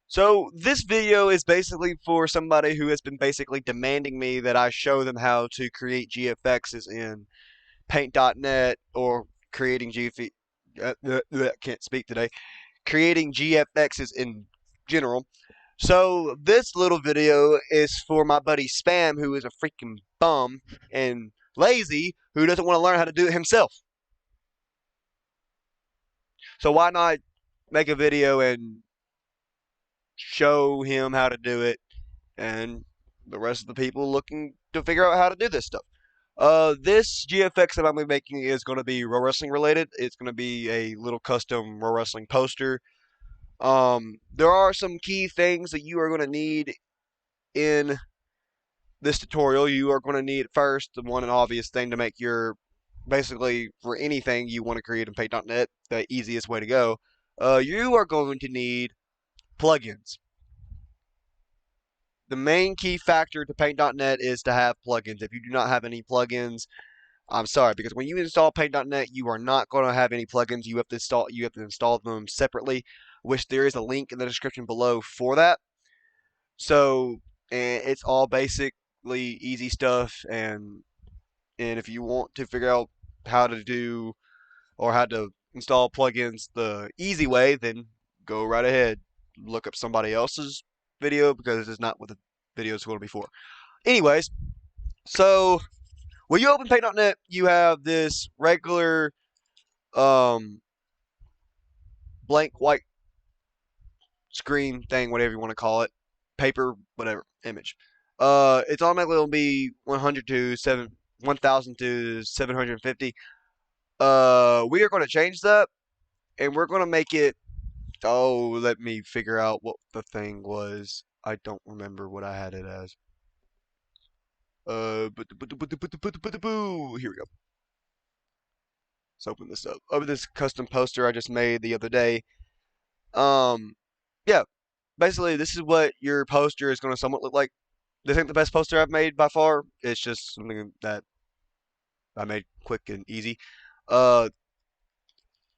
So this video is basically for somebody who has been basically demanding me that I show them how to create GFXs in Paint.net or creating GF can't speak today. Creating GFXs in general. So this little video is for my buddy Spam, who is a freaking bum and lazy, who doesn't want to learn how to do it himself. So why not make a video and show him how to do it and the rest of the people looking to figure out how to do this stuff. This GFX that I'm gonna be making is going to be Pro Wrestling related. It's going to be a little custom Pro Wrestling poster. There are some key things that you are going to need in this tutorial. You are going to need first the one and obvious thing to make your basically for anything you want to create in Paint.net, the easiest way to go. You are going to need plugins. The main key factor to Paint.net is to have plugins. If you do not have any plugins, I'm sorry, because when you install Paint.net, you are not going to have any plugins. You have to install them separately, which there is a link in the description below for that. So, and it's all basically easy stuff, and if you want to figure out how to do or how to install plugins the easy way, then go right ahead. Look up somebody else's video because this is not what the video is going to be for. Anyways, so when you open Paint.net, you have this regular um, blank white screen thing, whatever you want to call it, paper, whatever, image. It's automatically going to be 100 to 1000 to 750. We are going to change that, and we're going to make it. Oh, let me figure out what the thing was. I don't remember what I had it as. Here we go. Let's open this up. Over this custom poster I just made the other day. Um, yeah, basically this is what your poster is going to somewhat look like. This ain't the best poster I've made by far. It's just something that I made quick and easy. Uh,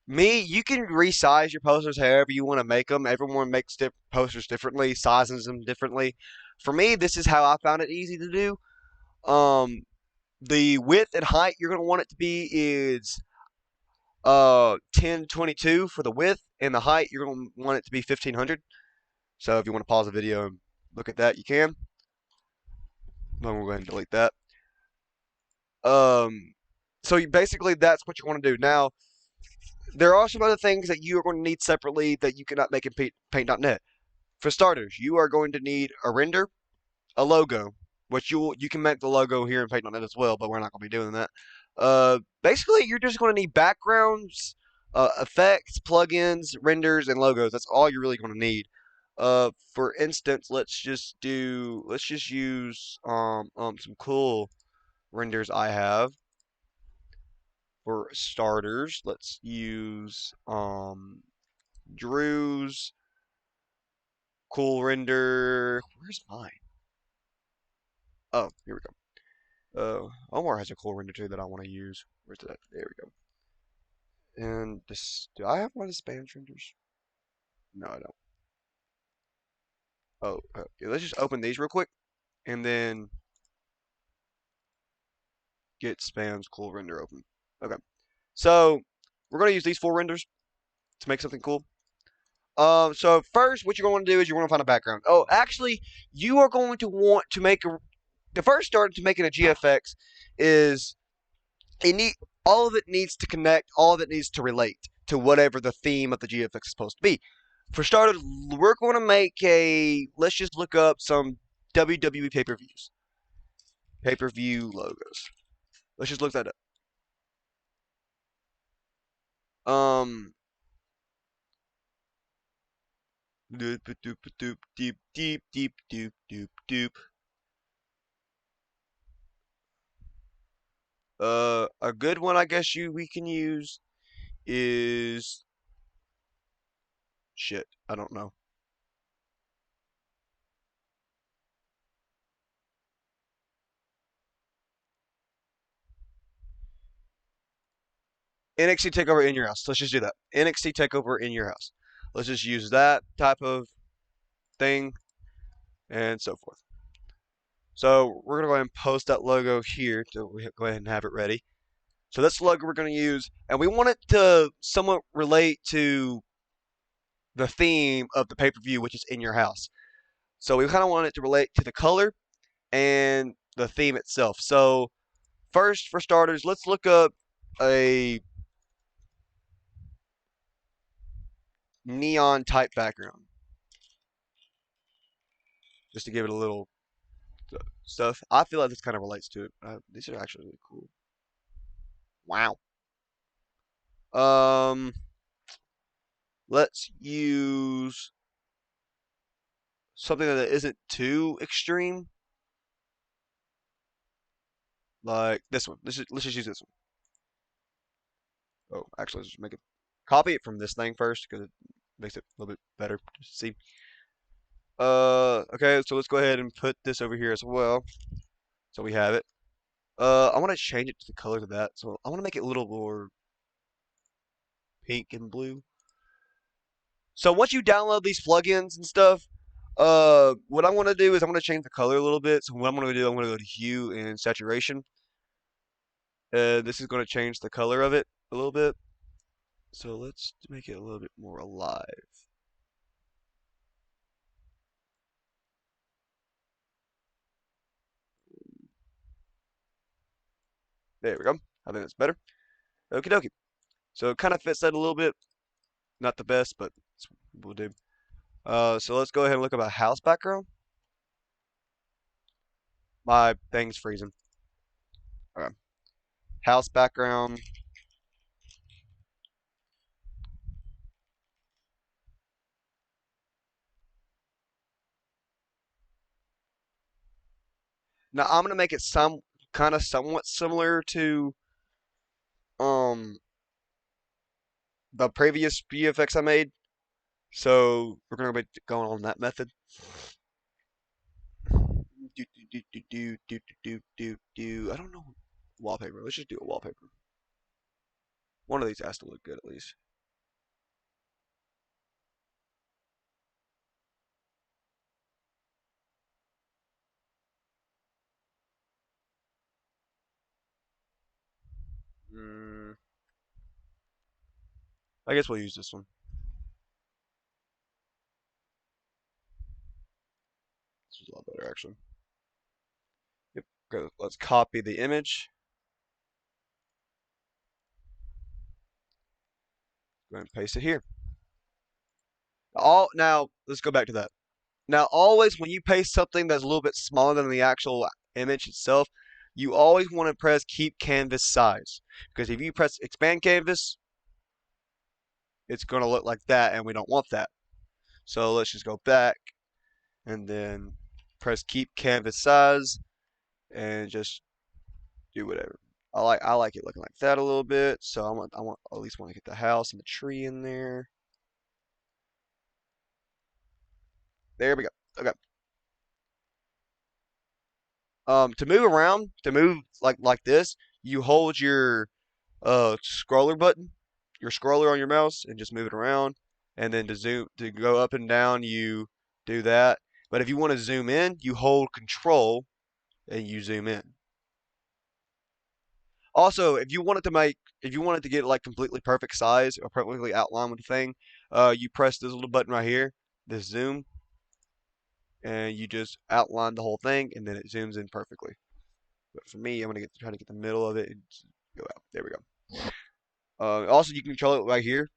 you can resize your posters however you want to make them. Everyone makes posters differently, sizes them differently. For me, this is how I found it easy to do. The width and height you're going to want it to be is 1022 for the width, and the height you're going to want it to be 1500. So if you want to pause the video and look at that, you can. Then we'll go ahead and delete that. So basically that's what you want to do. Now, there are some other things that you are going to need separately that you cannot make in Paint.net. For starters, you are going to need a render, a logo, which you can make the logo here in Paint.net as well, but we're not going to be doing that. Basically, you're just going to need backgrounds, effects, plugins, renders, and logos. That's all you're really going to need. For instance, let's just use some cool renders I have. For starters, let's use Drew's cool render. Where's mine? Oh, here we go. Omar has a cool render too that I want to use. Where's that? There we go. And this, do I have one of the Spanish renders? No, I don't. Oh, yeah, let's just open these real quick, and then get Spam's cool render open. Okay, so we're gonna use these 4 renders to make something cool. So first, what you're going to do is you're going to find a background. Oh, actually, you are going to want to make the first start to making a GFX is all of it needs to connect, all of it needs to relate to whatever the theme of the GFX is supposed to be. For starters, we're going to make let's just look up some WWE pay-per-views, pay-per-view logos. Let's just look that up. Doop doop doop deep deep deep doop doop doop. A good one I guess we can use is shit. I don't know. NXT Takeover in your house. Let's just do that. NXT Takeover in your house. Let's just use that type of thing, and so forth. So we're going to go ahead and post that logo here to go ahead and have it ready. So that's the logo we're going to use, and we want it to somewhat relate to the theme of the pay-per-view, which is in your house. So we kind of want it to relate to the color and the theme itself. So first, for starters, let's look up a neon type background just to give it a little stuff. I feel like this kind of relates to it. These are actually really cool. Wow. Um, let's use something that isn't too extreme, like this one. Let's just use this one. Oh, actually, let's just make it copy it from this thing first because it makes it a little bit better to see. Okay, so let's go ahead and put this over here as well. So we have it. I want to change it to the colors of that. So I want to make it a little more pink and blue. So once you download these plugins and stuff, what I'm going to do is I'm going to change the color a little bit. So what I'm going to do, I'm going to go to hue and saturation. This is going to change the color of it a little bit. So let's make it a little bit more alive. There we go. I think that's better. Okie dokie. So it kind of fits that a little bit. Not the best, but we'll do. So let's go ahead and look up a house background. My thing's freezing. Okay. House background. Now I'm gonna make it some kind of somewhat similar to um the previous GFX I made. So we're gonna be going on that method. I don't know wallpaper. Let's just do a wallpaper. One of these has to look good at least. Mm, I guess we'll use this one. This is a lot better actually. Yep. Okay, let's copy the image. Go ahead and paste it here. All now, let's go back to that. Now, always when you paste something that's a little bit smaller than the actual image itself, you always want to press keep canvas size. Because if you press expand canvas, it's going to look like that, and we don't want that. So let's just go back and then press keep canvas size and just do whatever. I like it looking like that a little bit, so I want at least want to get the house and the tree in there. There we go. Okay. To move around, to move like this, you hold your scroller button, your scroller on your mouse, and just move it around. And then to go up and down, you do that. But if you want to zoom in, you hold Control and you zoom in. Also, if you wanted to get like completely perfect size or perfectly outline with the thing, you press this little button right here, this zoom, and you just outline the whole thing, and then it zooms in perfectly. But for me, I'm gonna try to get the middle of it and go out. There we go. Also, you can control it right here.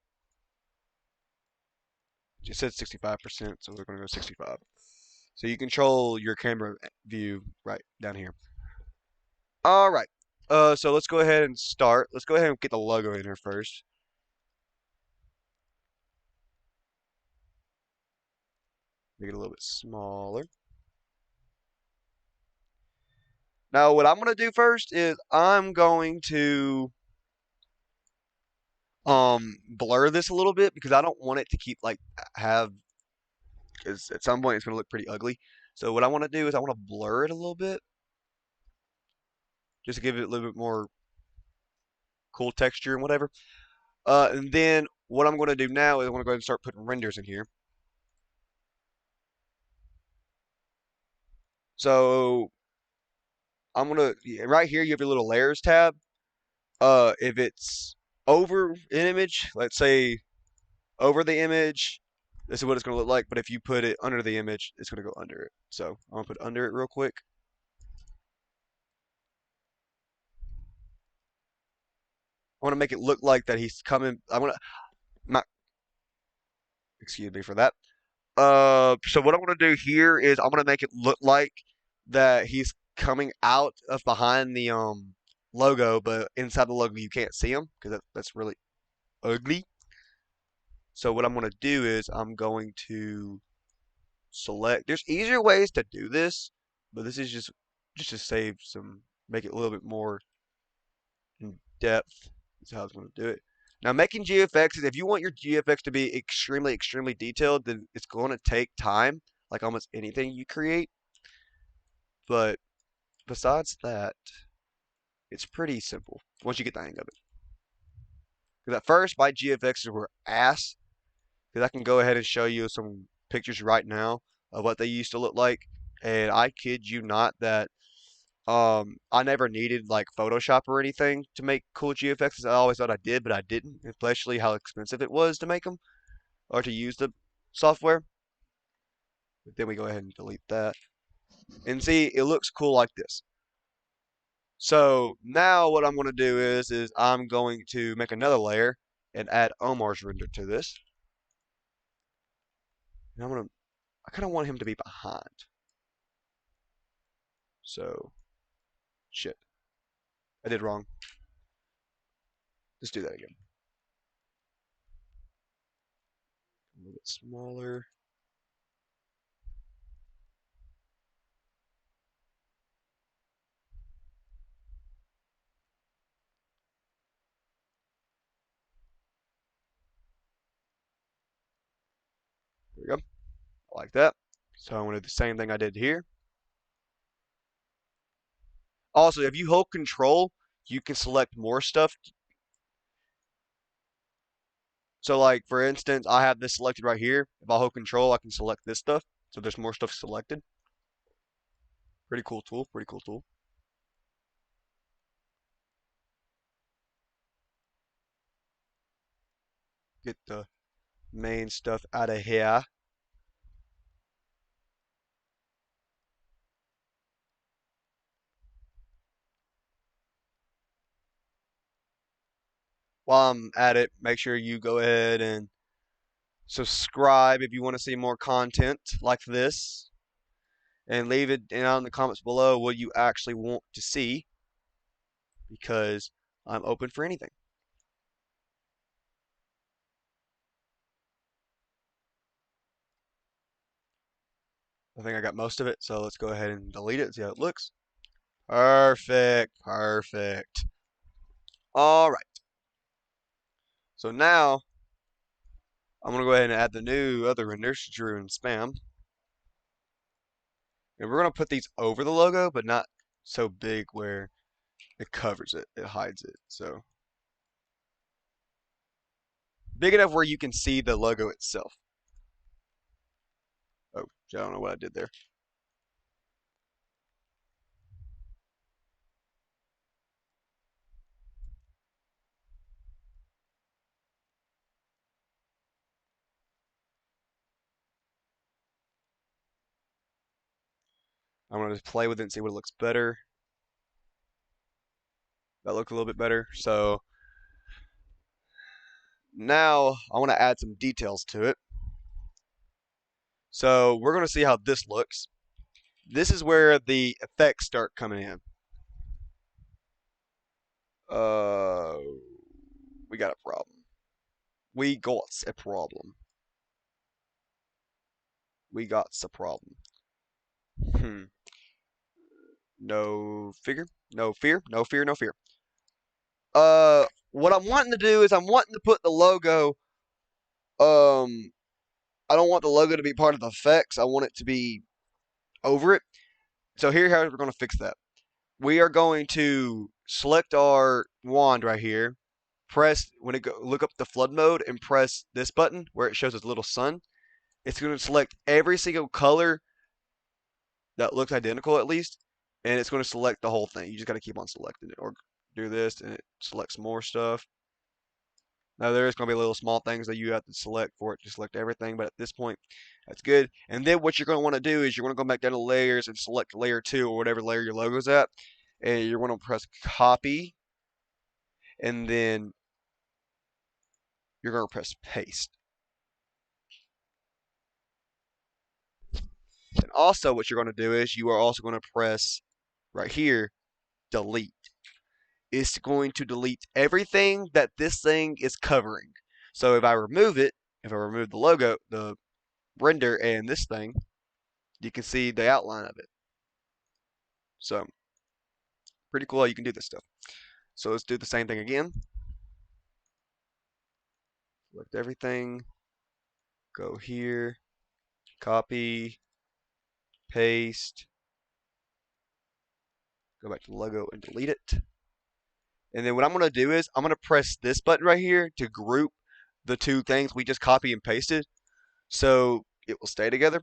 It said 65%, so we're gonna go 65. So you control your camera view right down here. All right. So let's go ahead and start. Let's go ahead and get the logo in here first. Make it a little bit smaller. Now, what I'm going to do first is I'm going to blur this a little bit because I don't want it to keep like have because at some point it's going to look pretty ugly. So what I want to do is I want to blur it a little bit just to give it a little bit more cool texture and whatever. And then what I'm going to do now is I'm going to go ahead and start putting renders in here. So I'm gonna right here you have your little layers tab. If it's over an image, let's say over the image, this is what it's gonna look like. But if you put it under the image, it's gonna go under it. So I'm gonna put under it real quick. I want to make it look like that he's coming. I want to, not, excuse me for that. So what I want to do here is I'm gonna make it look like that he's coming out of behind the logo, but inside the logo you can't see him because that's really ugly. So what I'm gonna do is I'm going to select. There's easier ways to do this, but this is just to save some, make it a little bit more in depth. Is how I was gonna do it. Now making GFXs, if you want your GFX to be extremely detailed, then it's going to take time, like almost anything you create. But besides that, it's pretty simple once you get the hang of it. Because at first, my GFXs were ass. Because I can go ahead and show you some pictures right now of what they used to look like. And I kid you not that I never needed like Photoshop or anything to make cool GFXs. I always thought I did, but I didn't, especially how expensive it was to make them or to use the software. But then we go ahead and delete that. And see, it looks cool like this. So now what I'm going to do is I'm going to make another layer and add Omar's render to this. And I kind of want him to be behind. So, shit. I did wrong. Let's do that again. A little bit smaller. There we go. I like that. So I'm going to do the same thing I did here. Also, if you hold control, you can select more stuff. So like, for instance, I have this selected right here. If I hold control, I can select this stuff. So there's more stuff selected. Pretty cool tool, pretty cool tool. Get the main stuff out of here. While I'm at it, make sure you go ahead and subscribe if you want to see more content like this. And leave it down in the comments below what you actually want to see because I'm open for anything. I think I got most of it, so let's go ahead and delete it and see how it looks. Perfect, perfect. All right. So now I'm gonna go ahead and add the new other renders, Drew and Spam. And we're gonna put these over the logo, but not so big where it covers it, it hides it. So big enough where you can see the logo itself. Oh, I don't know what I did there. I'm gonna just play with it and see what looks better. That looked a little bit better. So now I want to add some details to it. So we're going to see how this looks. This is where the effects start coming in. Uh, we got a problem. We got a problem. We got a problem. Hmm. No figure. No fear. No fear. No fear. What I'm wanting to do is I'm wanting to put the logo. Um, I don't want the logo to be part of the effects. I want it to be over it. So here's how we're going to fix that. We are going to select our wand right here. Press when it go look up the flood mode and press this button where it shows this little sun. It's going to select every single color that looks identical at least, and it's going to select the whole thing. You just got to keep on selecting it, or do this and it selects more stuff. Now there's going to be little small things that you have to select for it to select everything, but at this point, that's good. And then what you're going to want to do is you're going to go back down to layers and select layer 2 or whatever layer your logo's at, and you're going to press copy, and then you're going to press paste. And also what you're going to do is you are also going to press right here, delete. It's going to delete everything that this thing is covering. So if I remove it, if I remove the logo, the render and this thing, you can see the outline of it. So pretty cool how you can do this stuff. So let's do the same thing again. Select everything, go here, copy, paste, go back to the logo and delete it. And then what I'm going to do is I'm going to press this button right here to group the two things we just copy and pasted so it will stay together.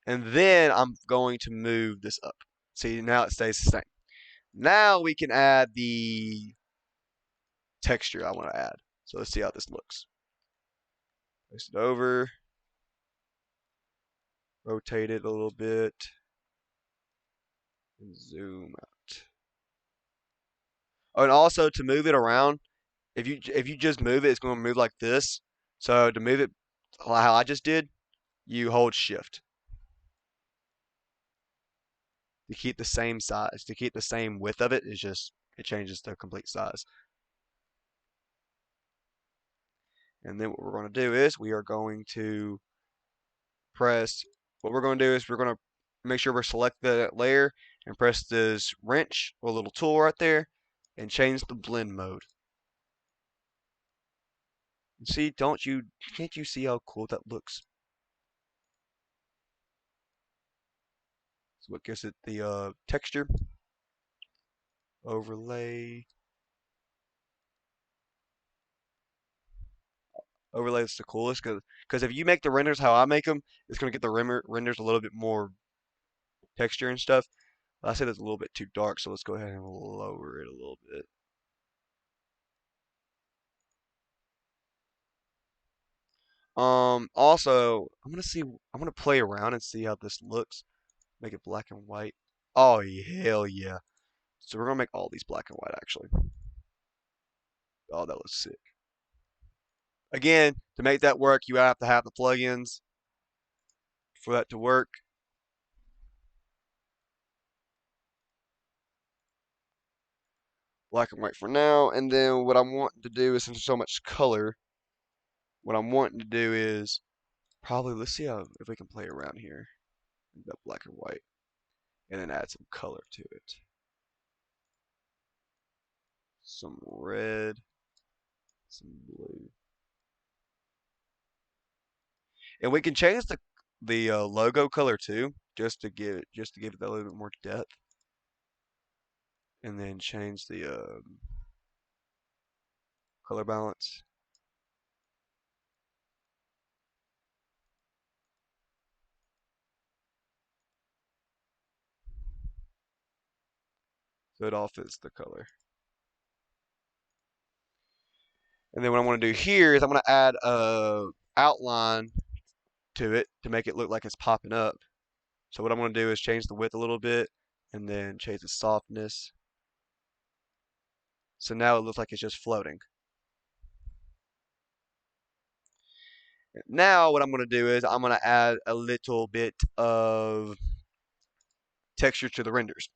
And then I'm going to move this up. See, now it stays the same. Now we can add the texture I want to add. So let's see how this looks. Place it over, rotate it a little bit, and zoom out. Oh, and also to move it around, if you just move it, it's going to move like this. So to move it how I just did, you hold shift to keep the same size, to keep the same width of it. It's just it changes the complete size. And then what we're going to do is we are going to press, what we're going to do is we're going to make sure we're select the layer and press this wrench or little tool right there and change the blend mode. See, can't you see how cool that looks? So it gives it the texture, overlay, overlay is the coolest because if you make the renders how I make them, it's going to get the renders a little bit more texture and stuff. I said it's a little bit too dark, so let's go ahead and lower it a little bit. Also, I'm gonna play around and see how this looks. Make it black and white. Oh, hell yeah. So we're gonna make all these black and white actually. Oh, that looks sick. Again, to make that work, you have to have the plugins for that to work. Black and white for now, and then what I'm wanting to do is since there's so much color, what I'm wanting to do is probably let's see how if we can play around here. That black and white, and then add some color to it. Some red, some blue. And we can change the logo color too, just to give it a little bit more depth. And then change the color balance. So it all fits the color. And then what I want to do here is I'm going to add a outline to it to make it look like it's popping up. So what I'm going to do is change the width a little bit and then change the softness. So now it looks like it's just floating. Now what I'm going to do is I'm going to add a little bit of texture to the renders.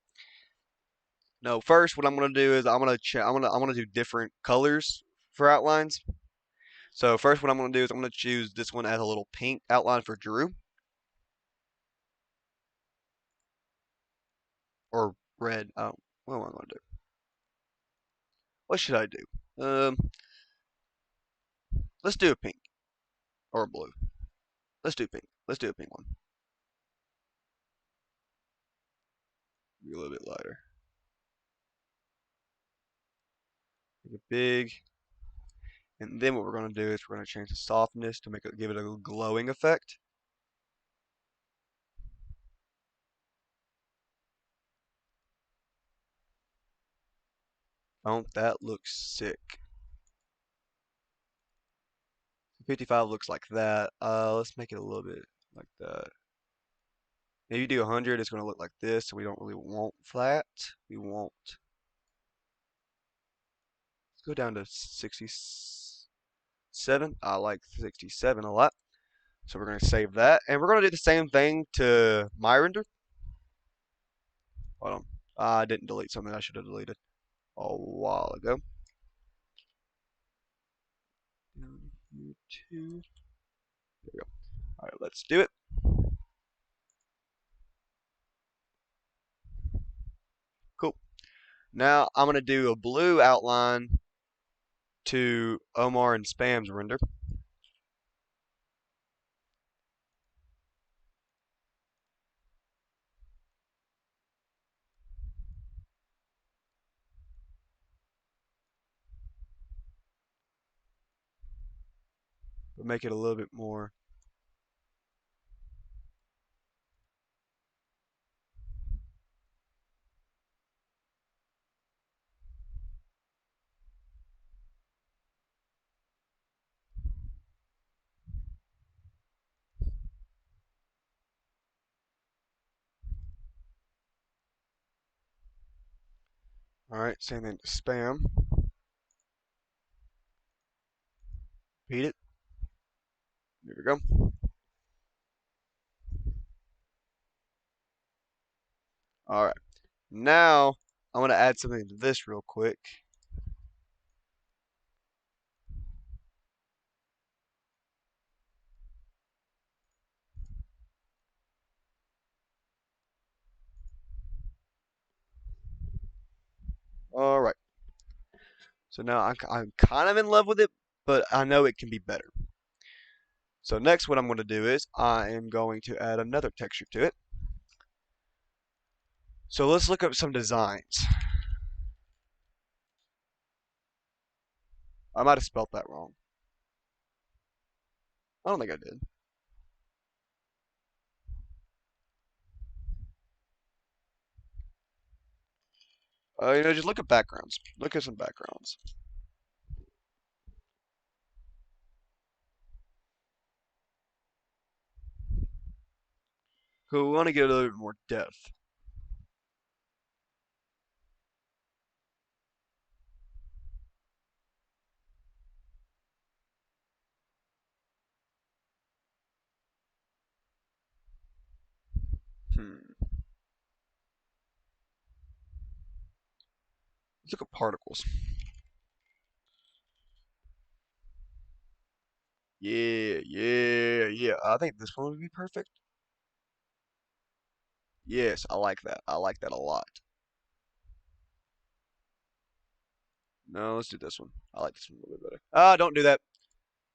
No, first what I'm going to do is I'm going to do different colors for outlines. So first what I'm going to do is I'm going to choose this one as a little pink outline for Drew. Or red. Oh, what am I going to do? What should I do? Let's do a pink or a blue. Let's do pink. Let's do a pink one. Be a little bit lighter. Make it big. And then what we're going to do is we're going to change the softness to give it a glowing effect. Don't that look sick? 55 looks like that. Let's make it a little bit like that. If you do 100, it's going to look like this. So we don't really want that. We want. Let's go down to 67. I like 67 a lot. So we're going to save that. And we're going to do the same thing to my render. Hold on. I didn't delete something I should have deleted a while ago. Down here too. There we go. All right, let's do it. Cool. Now I'm going to do a blue outline to Omar and Spam's render. But make it a little bit more. All right, same thing to Spam. Repeat it. There we go. All right. Now I'm going to add something to this real quick. All right. So now I'm kind of in love with it, but I know it can be better. So next what I'm going to do is I am going to add another texture to it. So let's look up some designs. I might have spelt that wrong. I don't think I did. Just look at backgrounds. Look at some backgrounds. Cool. We want to get a little bit more depth. Hmm. Let's look at particles. Yeah. I think this one would be perfect. Yes, I like that. I like that a lot. No, let's do this one. I like this one a little bit better. Ah, don't do that.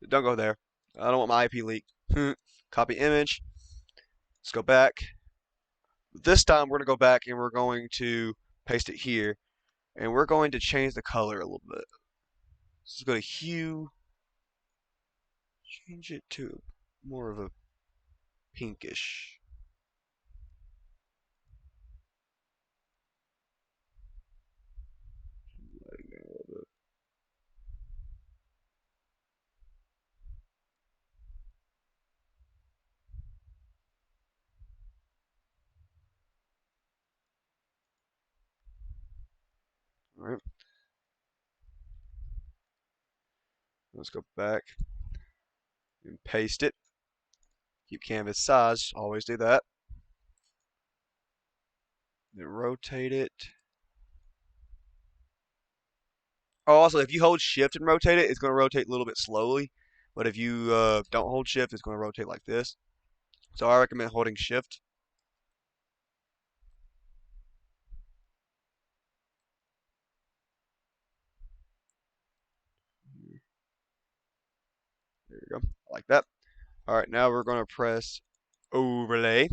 Don't go there. I don't want my IP leaked. Copy image. Let's go back. This time we're going to go back and we're going to paste it here. And we're going to change the color a little bit. Let's go to hue. Change it to more of a pinkish. All right. Let's go back and paste it. Keep canvas size. Always do that. Then rotate it. Oh, also, if you hold shift and rotate it, it's going to rotate a little bit slowly. But if you don't hold shift, it's going to rotate like this. So I recommend holding shift. There we go. I like that. All right, now we're going to press overlay.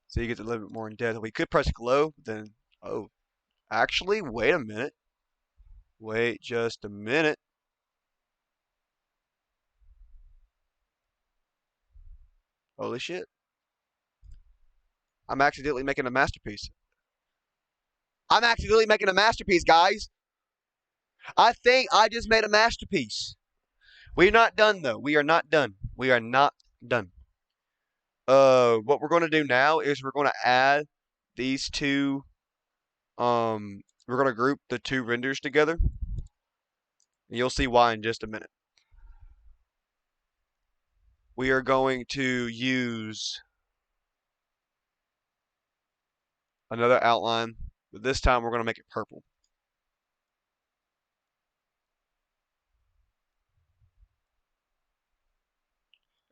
So you get a little bit more in depth. We could press glow, but then, oh, actually, wait a minute. Wait just a minute. Holy shit. I'm accidentally making a masterpiece. I'm actually making a masterpiece, guys. I think I just made a masterpiece. We're not done though. We are not done. We are not done. What we're going to do now is we're going to add these two. We're going to group the two renders together. And you'll see why in just a minute. We are going to use another outline, but this time we're going to make it purple.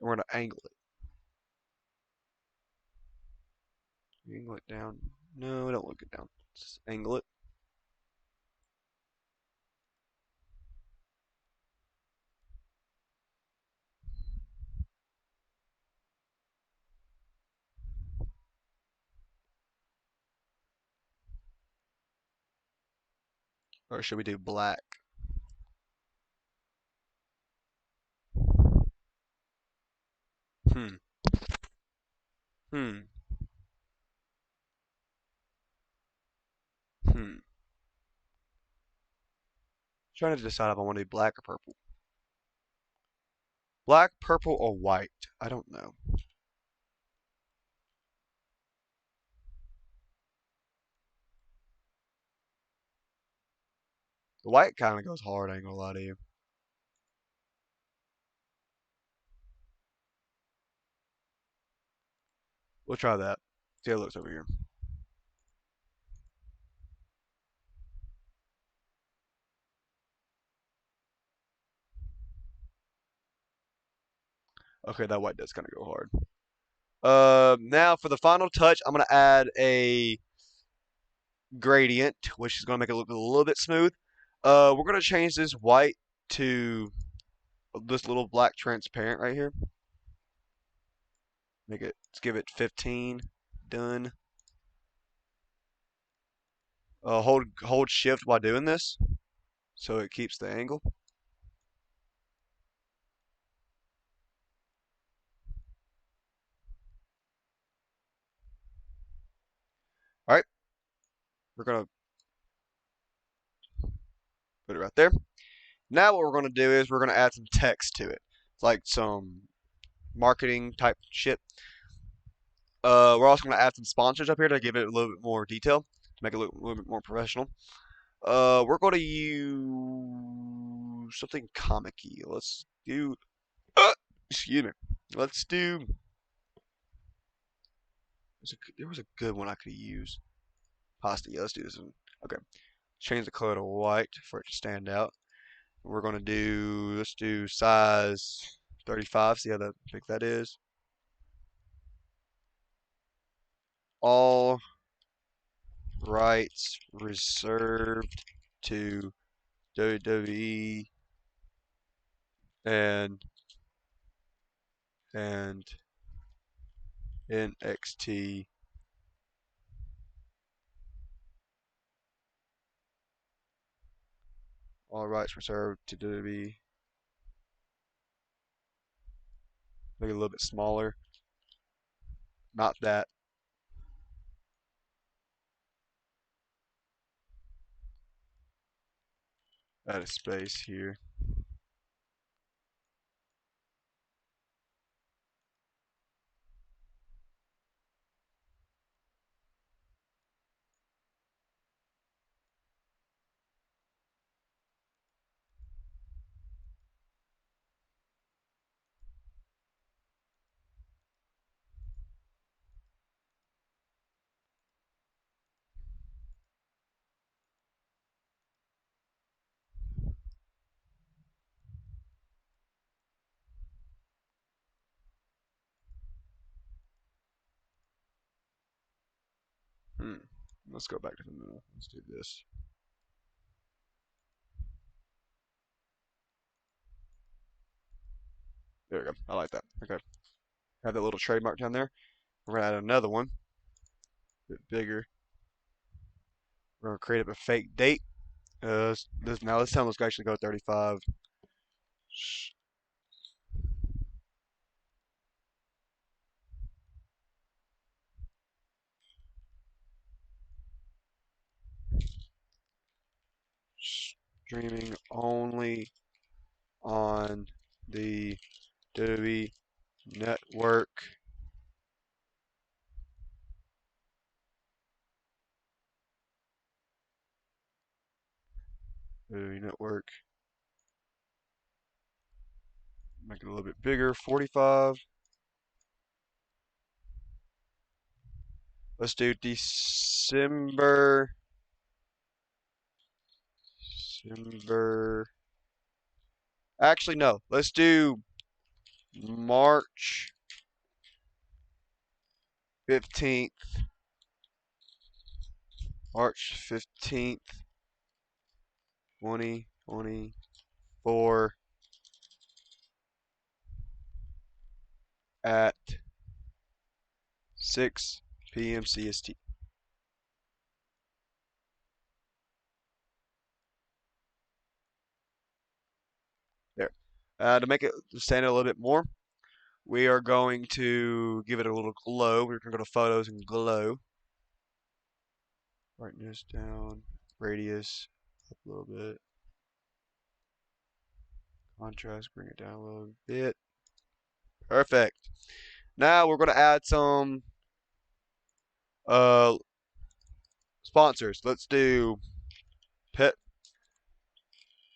And we're going to angle it. Angle it down. No, don't look it down. Just angle it. Or should we do black? Hmm. Hmm. Hmm. Trying to decide if I want to do black or purple. Black, purple, or white? I don't know. The white kind of goes hard, I ain't gonna lie to you. We'll try that. See how it looks over here. Okay, that white does kind of go hard. Now for the final touch, I'm gonna add a gradient, which is gonna make it look a little bit smooth. We're gonna change this white to this little black transparent right here. Let's give it 15. Done. Hold shift while doing this, so it keeps the angle. All right, we're gonna put it right there. Now what we're gonna do is we're gonna add some text to it, like some marketing type shit. We're also gonna add some sponsors up here to give it a little bit more detail, to make it look a little bit more professional. We're gonna use something comic-y. Let's do. Excuse me. Let's do. There was a good one I could use. Pasta. Yeah, let's do this one. Okay. Change the color to white for it to stand out. We're gonna do. Let's do size 35. See how big that is. All rights reserved to WWE and and NXT. All rights reserved to WWE. Make it a little bit smaller. Not that. Add a space here. Hmm. Let's go back to the middle. Let's do this. There we go. I like that. Okay. Have that little trademark down there. We're gonna add another one, a bit bigger. We're gonna create up a fake date. This time let's actually go 35. streaming only on the WWE Network. WWE Network. Make it a little bit bigger. 45. Let's do December. Actually, no. Let's do March 15th. March 15th, 2024 at 6 p.m. CST. There. To make it stand out a little bit more, we are going to give it a little glow. We're going to go to photos and glow. Brightness down, radius up a little bit. Contrast, bring it down a little bit. Perfect. Now we're going to add some uh sponsors. Let's do Pep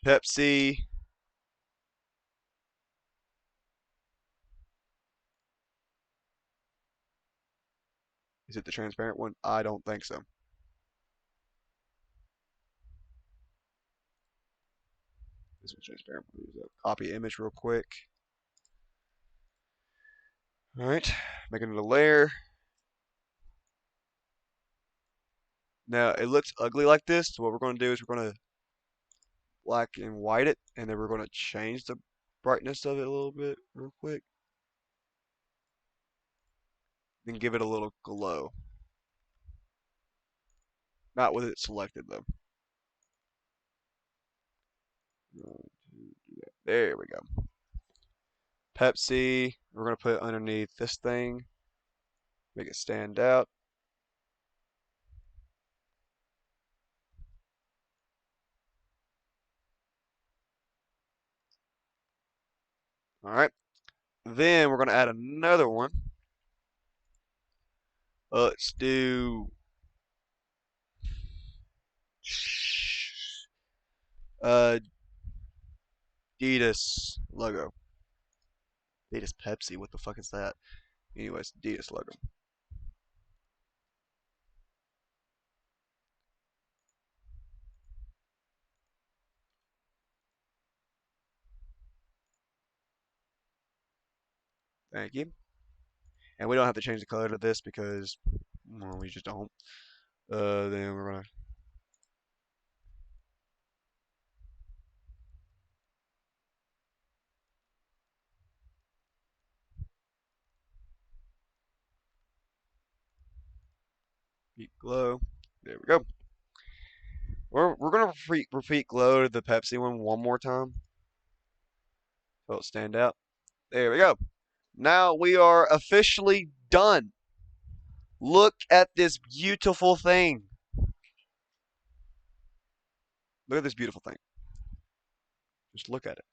Pepsi. Is it the transparent one? I don't think so. This one's transparent. Copy image real quick. All right, making it a layer. Now it looks ugly like this. So what we're going to do is we're going to black and white it, and then we're going to change the brightness of it a little bit real quick. Then give it a little glow. Not with it selected though. There we go. Pepsi, we're going to put it underneath this thing. Make it stand out. All right. Then we're going to add another one. Let's do uh Adidas logo. Adidas Pepsi, what the fuck is that? Anyways, Adidas logo. Thank you. And we don't have to change the color to this because, well, we just don't. Then we're gonna repeat glow. There we go. We're gonna repeat glow to the Pepsi one more time. So it'll stand out. There we go. Now we are officially done. Look at this beautiful thing. Look at this beautiful thing. Just look at it.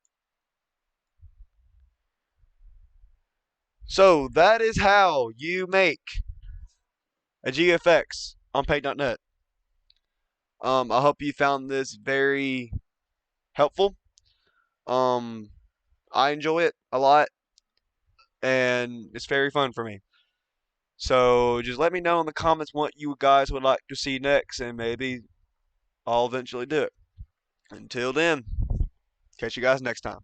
So that is how you make a GFX on Paint.net. I hope you found this very helpful. Um, I enjoy it a lot, and it's very fun for me. So just let me know in the comments what you guys would like to see next, and maybe I'll eventually do it. Until then, catch you guys next time.